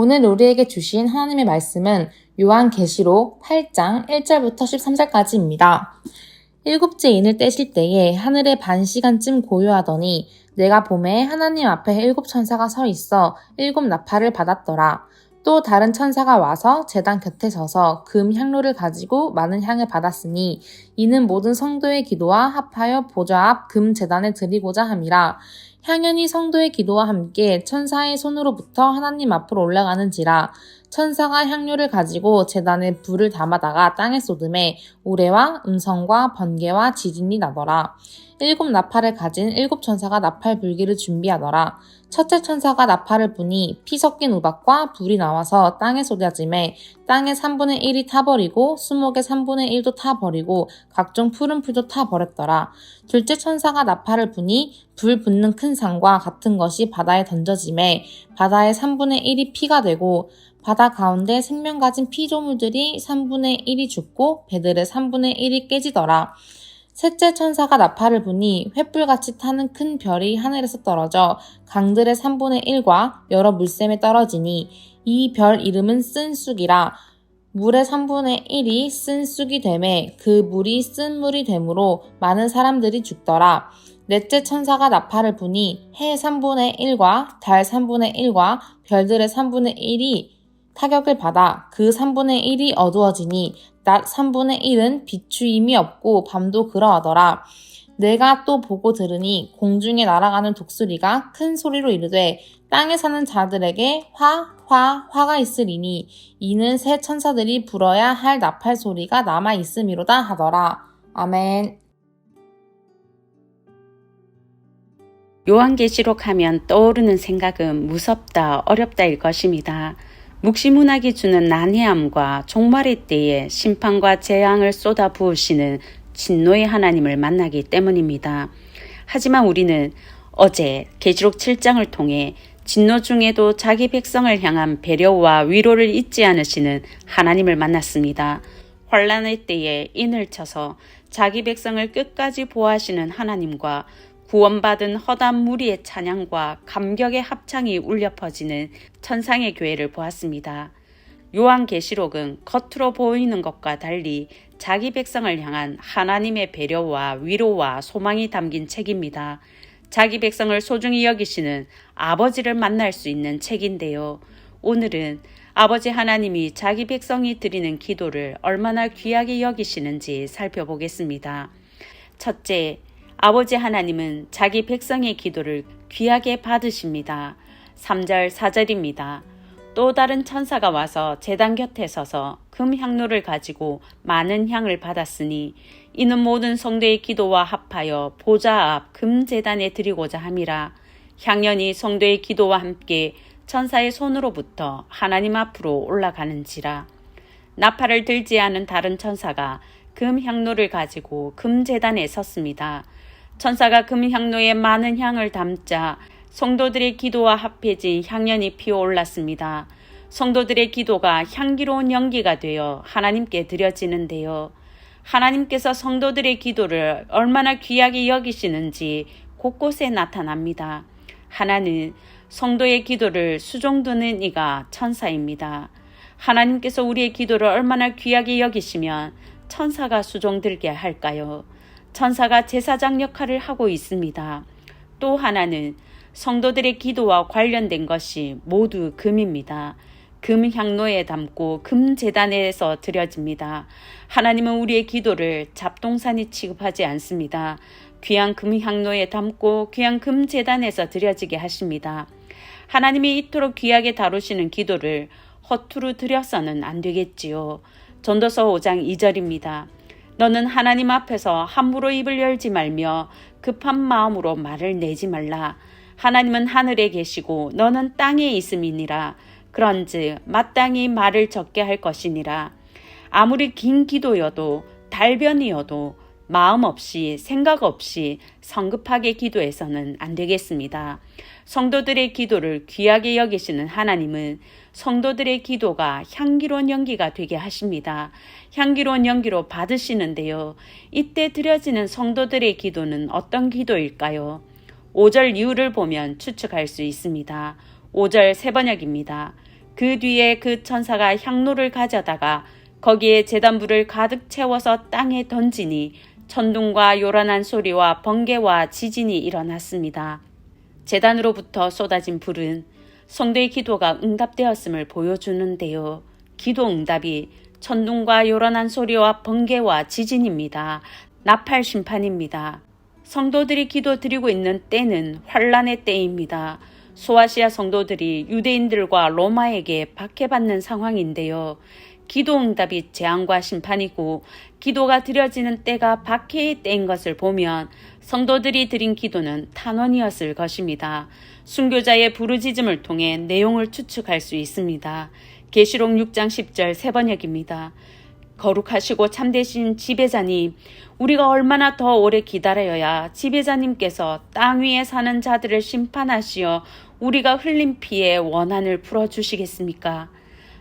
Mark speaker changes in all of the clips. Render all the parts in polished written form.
Speaker 1: 오늘 우리에게 주신 하나님의 말씀은 요한계시록 8장 1절부터 13절까지입니다. 일곱째 인을 떼실 때에 하늘에 반 시간쯤 고요하더니 내가 보매 하나님 앞에 일곱 천사가 서 있어 일곱 나팔을 받았더라. 또 다른 천사가 와서 제단 곁에 서서 금 향로를 가지고 많은 향을 받았으니 이는 모든 성도의 기도와 합하여 보좌 앞 금 제단에 드리고자 함이라. 향연이 성도의 기도와 함께 천사의 손으로부터 하나님 앞으로 올라가는지라. 천사가 향료를 가지고 제단에 불을 담아다가 땅에 쏟음에 우레와 음성과 번개와 지진이 나더라. 일곱 나팔을 가진 일곱 천사가 나팔 불기를 준비하더라. 첫째 천사가 나팔을 부니 피 섞인 우박과 불이 나와서 땅에 쏟아지매 땅의 3분의 1이 타버리고 수목의 3분의 1도 타버리고 각종 푸른 풀도 타버렸더라. 둘째 천사가 나팔을 부니 불 붙는 큰 산과 같은 것이 바다에 던져지매 바다의 3분의 1이 피가 되고 바다 가운데 생명 가진 피조물들이 3분의 1이 죽고 배들의 3분의 1이 깨지더라. 셋째 천사가 나팔을 부니 횃불같이 타는 큰 별이 하늘에서 떨어져 강들의 3분의 1과 여러 물샘에 떨어지니 이 별 이름은 쓴 쑥이라. 물의 3분의 1이 쓴 쑥이 되매 그 물이 쓴 물이 되므로 많은 사람들이 죽더라. 넷째 천사가 나팔을 부니 해 3분의 1과 달 3분의 1과 별들의 3분의 1이 타격을 받아 그 3분의 1이 어두워지니 낮 3분의 1은 비추임이 없고 밤도 그러하더라. 내가 또 보고 들으니 공중에 날아가는 독수리가 큰 소리로 이르되 땅에 사는 자들에게 화가 있으리니 이는 새 천사들이 불어야 할 나팔 소리가 남아 있음이로다 하더라. 아멘.
Speaker 2: 요한계시록 하면 떠오르는 생각은 무섭다, 어렵다일 것입니다. 묵시문학이 주는 난해함과 종말의 때에 심판과 재앙을 쏟아 부으시는 진노의 하나님을 만나기 때문입니다. 하지만 우리는 어제 계시록 7장을 통해 진노 중에도 자기 백성을 향한 배려와 위로를 잊지 않으시는 하나님을 만났습니다. 환난의 때에 인을 쳐서 자기 백성을 끝까지 보호하시는 하나님과 구원받은 허다한 무리의 찬양과 감격의 합창이 울려 퍼지는 천상의 교회를 보았습니다. 요한계시록은 겉으로 보이는 것과 달리 자기 백성을 향한 하나님의 배려와 위로와 소망이 담긴 책입니다. 자기 백성을 소중히 여기시는 아버지를 만날 수 있는 책인데요. 오늘은 아버지 하나님이 자기 백성이 드리는 기도를 얼마나 귀하게 여기시는지 살펴보겠습니다. 첫째, 아버지 하나님은 자기 백성의 기도를 귀하게 받으십니다. 3절 4절입니다. 또 다른 천사가 와서 제단 곁에 서서 금 향로를 가지고 많은 향을 받았으니 이는 모든 성도의 기도와 합하여 보좌 앞 금 제단에 드리고자 함이라. 향연이 성도의 기도와 함께 천사의 손으로부터 하나님 앞으로 올라가는지라. 나팔을 들지 않은 다른 천사가 금 향로를 가지고 금 제단에 섰습니다. 천사가 금 향로에 많은 향을 담자 성도들의 기도와 합해진 향연이 피어올랐습니다. 성도들의 기도가 향기로운 연기가 되어 하나님께 드려지는데요. 하나님께서 성도들의 기도를 얼마나 귀하게 여기시는지 곳곳에 나타납니다. 하나는 성도의 기도를 수종드는 이가 천사입니다. 하나님께서 우리의 기도를 얼마나 귀하게 여기시면 천사가 수종들게 할까요? 천사가 제사장 역할을 하고 있습니다. 또 하나는 성도들의 기도와 관련된 것이 모두 금입니다. 금 향로에 담고 금 제단에서 드려집니다. 하나님은 우리의 기도를 잡동사니 취급하지 않습니다. 귀한 금 향로에 담고 귀한 금 제단에서 드려지게 하십니다. 하나님이 이토록 귀하게 다루시는 기도를 허투루 드려서는 안 되겠지요. 전도서 5장 2절입니다. 너는 하나님 앞에서 함부로 입을 열지 말며 급한 마음으로 말을 내지 말라. 하나님은 하늘에 계시고 너는 땅에 있음이니라. 그런즉 마땅히 말을 적게 할 것이니라. 아무리 긴 기도여도 달변이어도 마음 없이 생각 없이 성급하게 기도해서는 안 되겠습니다. 성도들의 기도를 귀하게 여기시는 하나님은 성도들의 기도가 향기로운 연기가 되게 하십니다. 향기로운 연기로 받으시는데요. 이때 드려지는 성도들의 기도는 어떤 기도일까요? 5절 이유를 보면 추측할 수 있습니다. 5절 세번역입니다. 그 뒤에 그 천사가 향로를 가져다가 거기에 제단불을 가득 채워서 땅에 던지니 천둥과 요란한 소리와 번개와 지진이 일어났습니다. 제단으로부터 쏟아진 불은 성도의 기도가 응답되었음을 보여주는데요. 기도 응답이 천둥과 요란한 소리와 번개와 지진입니다. 나팔 심판입니다. 성도들이 기도 드리고 있는 때는 환란의 때입니다. 소아시아 성도들이 유대인들과 로마에게 박해받는 상황인데요. 기도 응답이 재앙과 심판이고 기도가 드려지는 때가 박해의 때인 것을 보면 성도들이 드린 기도는 탄원이었을 것입니다. 순교자의 부르짖음을 통해 내용을 추측할 수 있습니다. 계시록 6장 10절 세 번역입니다. 거룩하시고 참되신 지배자님, 우리가 얼마나 더 오래 기다려야 지배자님께서 땅 위에 사는 자들을 심판하시어 우리가 흘린 피의 원한을 풀어주시겠습니까?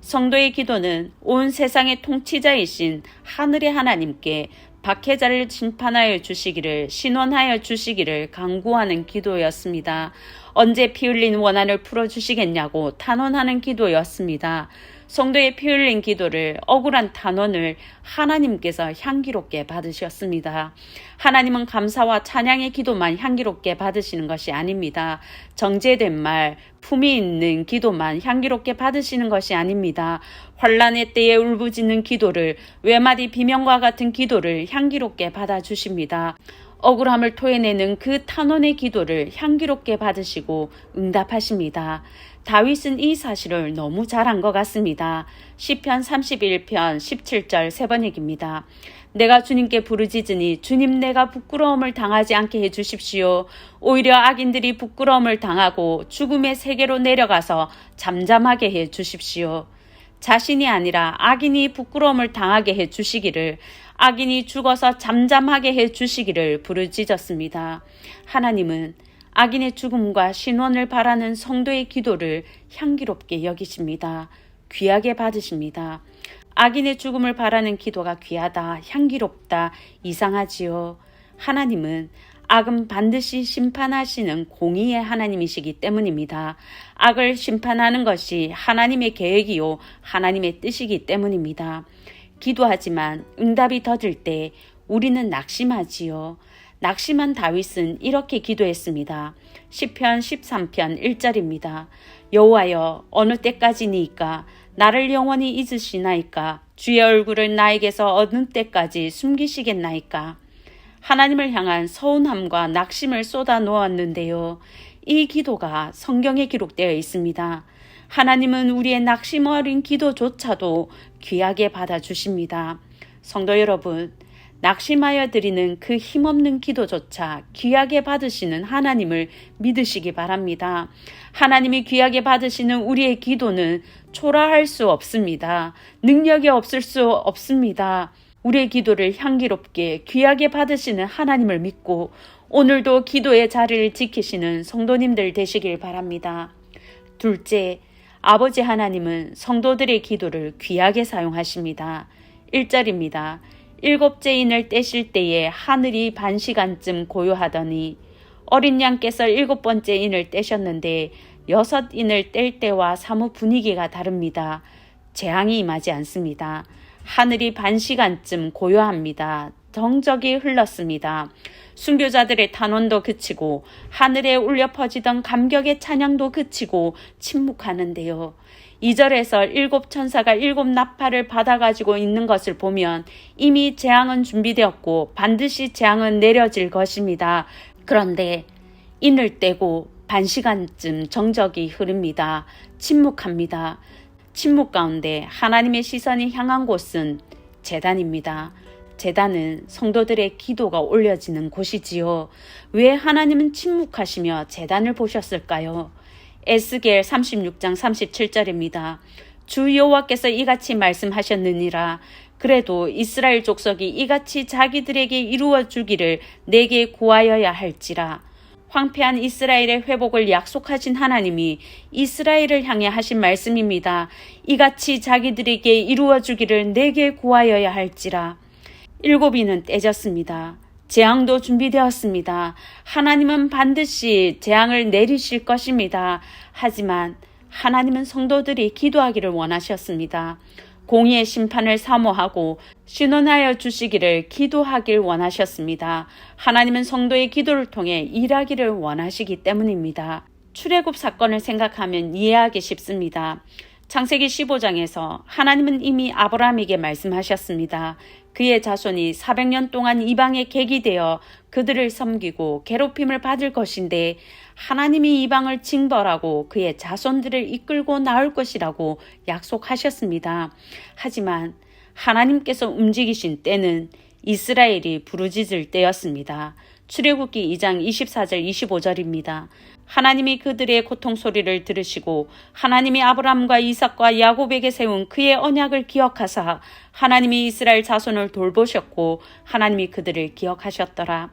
Speaker 2: 성도의 기도는 온 세상의 통치자이신 하늘의 하나님께 박해자를 심판하여 주시기를, 신원하여 주시기를 간구하는 기도였습니다. 언제 피 흘린 원한을 풀어주시겠냐고 탄원하는 기도였습니다. 성도의 피 흘린 기도를, 억울한 탄원을 하나님께서 향기롭게 받으셨습니다. 하나님은 감사와 찬양의 기도만 향기롭게 받으시는 것이 아닙니다. 정제된 말, 품이 있는 기도만 향기롭게 받으시는 것이 아닙니다. 환란의 때에 울부짖는 기도를, 외마디 비명과 같은 기도를 향기롭게 받아주십니다. 억울함을 토해내는 그 탄원의 기도를 향기롭게 받으시고 응답하십니다. 다윗은 이 사실을 너무 잘한 것 같습니다. 시편 31편 17절 세 번역입니다. 내가 주님께 부르짖으니 주님 내가 부끄러움을 당하지 않게 해주십시오. 오히려 악인들이 부끄러움을 당하고 죽음의 세계로 내려가서 잠잠하게 해주십시오. 자신이 아니라 악인이 부끄러움을 당하게 해주시기를, 악인이 죽어서 잠잠하게 해주시기를 부르짖었습니다. 하나님은 악인의 죽음과 신원을 바라는 성도의 기도를 향기롭게 여기십니다. 귀하게 받으십니다. 악인의 죽음을 바라는 기도가 귀하다, 향기롭다, 이상하지요. 하나님은 악은 반드시 심판하시는 공의의 하나님이시기 때문입니다. 악을 심판하는 것이 하나님의 계획이요 하나님의 뜻이기 때문입니다. 기도하지만 응답이 더딜 때 우리는 낙심하지요. 낙심한 다윗은 이렇게 기도했습니다. 시편 13편 1절입니다. 여호와여, 어느 때까지니이까? 나를 영원히 잊으시나이까? 주의 얼굴을 나에게서 어느 때까지 숨기시겠나이까? 하나님을 향한 서운함과 낙심을 쏟아 놓았는데요. 이 기도가 성경에 기록되어 있습니다. 하나님은 우리의 낙심 어린 기도조차도 귀하게 받아주십니다. 성도 여러분, 낙심하여 드리는 그 힘없는 기도조차 귀하게 받으시는 하나님을 믿으시기 바랍니다. 하나님이 귀하게 받으시는 우리의 기도는 초라할 수 없습니다. 능력이 없을 수 없습니다. 우리의 기도를 향기롭게 귀하게 받으시는 하나님을 믿고 오늘도 기도의 자리를 지키시는 성도님들 되시길 바랍니다. 둘째, 아버지 하나님은 성도들의 기도를 귀하게 사용하십니다. 1절입니다. 일곱째 인을 떼실 때에 하늘이 반시간쯤 고요하더니, 어린 양께서 7번째 인을 떼셨는데 6인을 뗄 때와 사뭇 분위기가 다릅니다. 재앙이 임하지 않습니다. 하늘이 반시간쯤 고요합니다. 정적이 흘렀습니다. 순교자들의 탄원도 그치고 하늘에 울려 퍼지던 감격의 찬양도 그치고 침묵하는데요. 2절에서 7천사가 7나팔을 받아가지고 있는 것을 보면 이미 재앙은 준비되었고 반드시 재앙은 내려질 것입니다. 그런데 인을 떼고 반시간쯤 정적이 흐릅니다. 침묵합니다. 침묵 가운데 하나님의 시선이 향한 곳은 제단입니다. 제단은 성도들의 기도가 올려지는 곳이지요. 왜 하나님은 침묵하시며 제단을 보셨을까요? 에스겔 36장 37절입니다. 주 여호와께서 이같이 말씀하셨느니라. 그래도 이스라엘 족속이 이같이 자기들에게 이루어 주기를 내게 구하여야 할지라. 황폐한 이스라엘의 회복을 약속하신 하나님이 이스라엘을 향해 하신 말씀입니다. 이같이 자기들에게 이루어 주기를 내게 구하여야 할지라. 7인은 떼졌습니다. 재앙도 준비되었습니다. 하나님은 반드시 재앙을 내리실 것입니다. 하지만 하나님은 성도들이 기도하기를 원하셨습니다. 공의의 심판을 사모하고 신원하여 주시기를 기도하길 원하셨습니다. 하나님은 성도의 기도를 통해 일하기를 원하시기 때문입니다. 출애굽 사건을 생각하면 이해하기 쉽습니다. 창세기 15장에서 하나님은 이미 아브라함에게 말씀하셨습니다. 그의 자손이 400년 동안 이방에 객이 되어 그들을 섬기고 괴롭힘을 받을 것인데 하나님이 이방을 징벌하고 그의 자손들을 이끌고 나올 것이라고 약속하셨습니다. 하지만 하나님께서 움직이신 때는 이스라엘이 부르짖을 때였습니다. 출애굽기 2장 24절 25절입니다. 하나님이 그들의 고통 소리를 들으시고 하나님이 아브라함과 이삭과 야곱에게 세운 그의 언약을 기억하사 하나님이 이스라엘 자손을 돌보셨고 하나님이 그들을 기억하셨더라.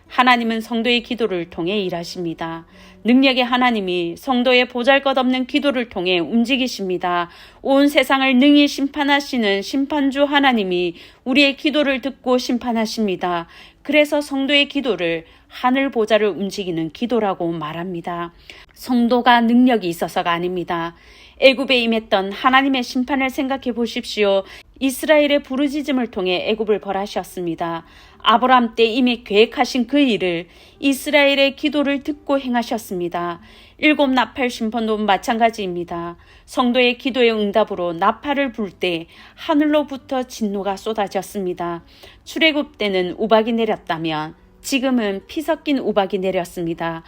Speaker 2: 하나님은 성도의 기도를 통해 일하십니다. 능력의 하나님이 성도의 보잘것없는 기도를 통해 움직이십니다. 온 세상을 능히 심판하시는 심판주 하나님이 우리의 기도를 듣고 심판하십니다. 그래서 성도의 기도를 하늘 보좌를 움직이는 기도라고 말합니다. 성도가 능력이 있어서가 아닙니다. 애굽에 임했던 하나님의 심판을 생각해 보십시오. 이스라엘의 부르짖음을 통해 애굽을 벌하셨습니다. 아브라함 때 이미 계획하신 그 일을 이스라엘의 기도를 듣고 행하셨습니다. 7 나팔 심판도 마찬가지입니다. 성도의 기도의 응답으로 나팔을 불 때 하늘로부터 진노가 쏟아졌습니다. 출애굽 때는 우박이 내렸다면 지금은 피 섞인 우박이 내렸습니다.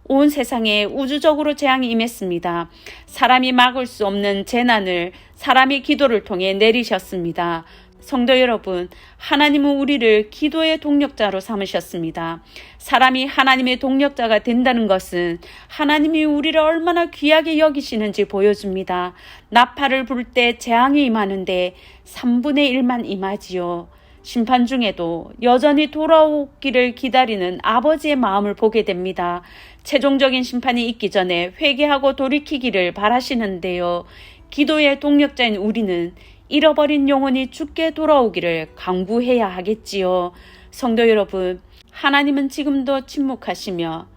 Speaker 2: 온 세상에 우주적으로 재앙이 임했습니다. 사람이 막을 수 없는 재난을 사람의 기도를 통해 내리셨습니다. 성도 여러분, 하나님은 우리를 기도의 동력자로 삼으셨습니다. 사람이 하나님의 동력자가 된다는 것은 하나님이 우리를 얼마나 귀하게 여기시는지 보여줍니다. 나팔을 불 때 재앙이 임하는데 3분의 1만 임하지요. 심판 중에도 여전히 돌아오기를 기다리는 아버지의 마음을 보게 됩니다. 최종적인 심판이 있기 전에 회개하고 돌이키기를 바라시는데요. 기도의 동력자인 우리는 잃어버린 영혼이 주께 돌아오기를 강구해야 하겠지요. 성도 여러분, 하나님은 지금도 침묵하시며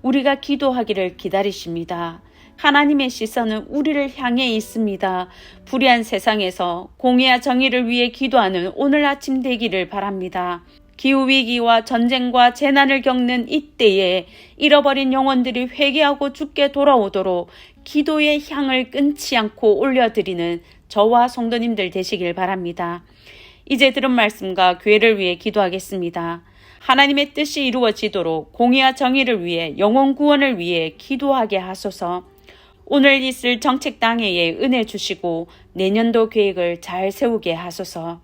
Speaker 2: 우리가 기도하기를 기다리십니다. 하나님의 시선은 우리를 향해 있습니다. 불의한 세상에서 공의와 정의를 위해 기도하는 오늘 아침 되기를 바랍니다. 기후위기와 전쟁과 재난을 겪는 이때에 잃어버린 영혼들이 회개하고 주께 돌아오도록 기도의 향을 끊지 않고 올려드리는 저와 성도님들 되시길 바랍니다. 이제 들은 말씀과 교회를 위해 기도하겠습니다. 하나님의 뜻이 이루어지도록 공의와 정의를 위해 영혼 구원을 위해 기도하게 하소서. 오늘 있을 정책 당회에 은혜 주시고 내년도 계획을 잘 세우게 하소서.